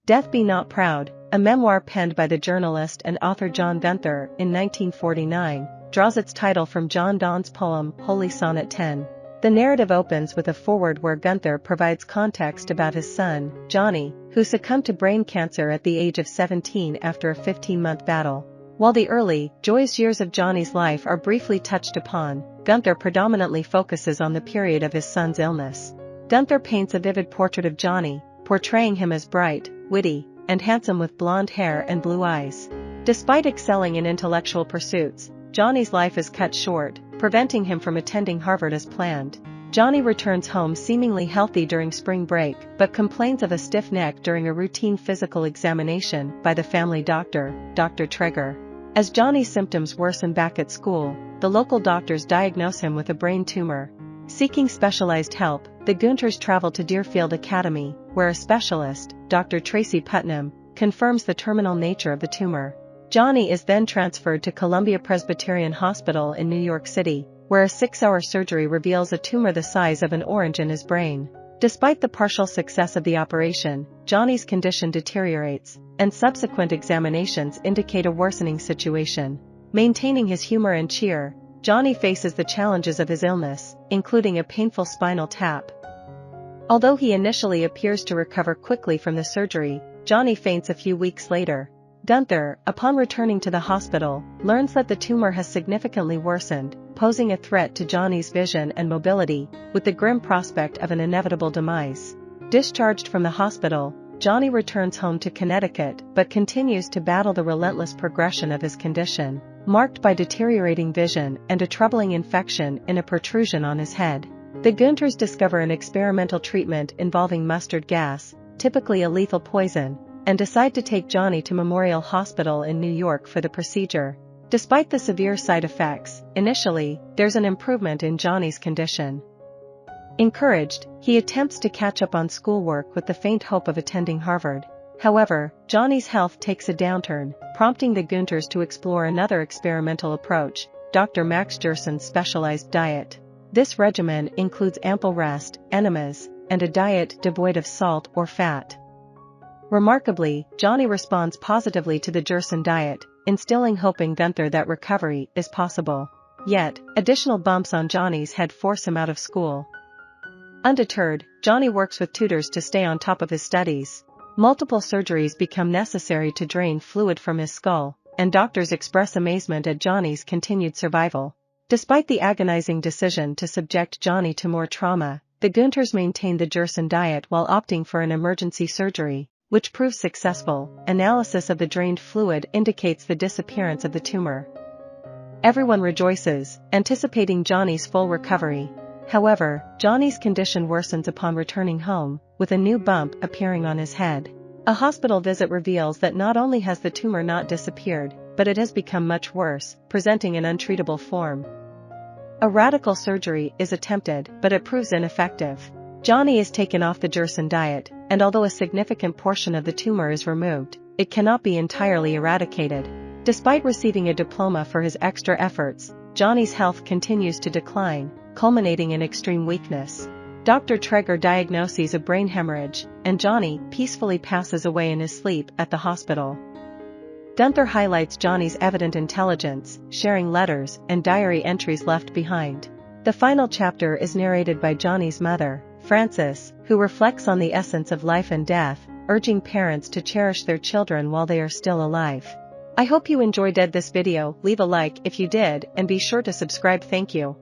Death Be Not Proud, a memoir penned by the journalist and author John Gunther in 1949, draws its title from John Donne's poem Holy Sonnet 10. The narrative opens with a foreword where Gunther provides context about his son, Johnny, who succumbed to brain cancer at the age of 17 after a 15-month battle. While the early, joyous years of Johnny's life are briefly touched upon, Gunther predominantly focuses on the period of his son's illness. Gunther paints a vivid portrait of Johnny, portraying him as bright, witty, and handsome with blonde hair and blue eyes. Despite excelling in intellectual pursuits, Johnny's life is cut short, preventing him from attending Harvard as planned. Johnny returns home seemingly healthy during spring break but complains of a stiff neck during a routine physical examination by the family doctor, Dr. Traeger. As Johnny's symptoms worsen back at school, the local doctors diagnose him with a brain tumor. Seeking specialized help, the Gunthers travel to Deerfield Academy, where a specialist, Dr. Tracy Putnam, confirms the terminal nature of the tumor. Johnny is then transferred to Columbia Presbyterian Hospital in New York City, where a 6-hour surgery reveals a tumor the size of an orange in his brain. Despite the partial success of the operation, Johnny's condition deteriorates, and subsequent examinations indicate a worsening situation. Maintaining his humor and cheer, Johnny faces the challenges of his illness, including a painful spinal tap. Although he initially appears to recover quickly from the surgery, Johnny faints a few weeks later. Gunther, upon returning to the hospital, learns that the tumor has significantly worsened, posing a threat to Johnny's vision and mobility, with the grim prospect of an inevitable demise. Discharged from the hospital, Johnny returns home to Connecticut but continues to battle the relentless progression of his condition, marked by deteriorating vision and a troubling infection in a protrusion on his head. The Gunthers discover an experimental treatment involving mustard gas, typically a lethal poison, and decide to take Johnny to Memorial Hospital in New York for the procedure. Despite the severe side effects, initially, there's an improvement in Johnny's condition. Encouraged, he attempts to catch up on schoolwork with the faint hope of attending Harvard. However, Johnny's health takes a downturn, prompting the Gunthers to explore another experimental approach, Dr. Max Gerson's specialized diet. This regimen includes ample rest, enemas, and a diet devoid of salt or fat. Remarkably, Johnny responds positively to the Gerson diet, instilling hope in Gunther that recovery is possible. Yet, additional bumps on Johnny's head force him out of school. Undeterred, Johnny works with tutors to stay on top of his studies. Multiple surgeries become necessary to drain fluid from his skull, and doctors express amazement at Johnny's continued survival. Despite the agonizing decision to subject Johnny to more trauma, the Gunthers maintain the Gerson diet while opting for an emergency surgery, which proves successful. Analysis of the drained fluid indicates the disappearance of the tumor. Everyone rejoices, anticipating Johnny's full recovery. However, Johnny's condition worsens upon returning home, with a new bump appearing on his head. A hospital visit reveals that not only has the tumor not disappeared, but it has become much worse, presenting an untreatable form. A radical surgery is attempted, but it proves ineffective. Johnny is taken off the Gerson diet, and although a significant portion of the tumor is removed, it cannot be entirely eradicated. Despite receiving a diploma for his extra efforts, Johnny's health continues to decline, culminating in extreme weakness. Dr. Traeger diagnoses a brain hemorrhage, and Johnny peacefully passes away in his sleep at the hospital. Gunther highlights Johnny's evident intelligence, sharing letters and diary entries left behind. The final chapter is narrated by Johnny's mother, Frances, who reflects on the essence of life and death, urging parents to cherish their children while they are still alive. I hope you enjoyed this video. Leave a like if you did, and be sure to subscribe. Thank you.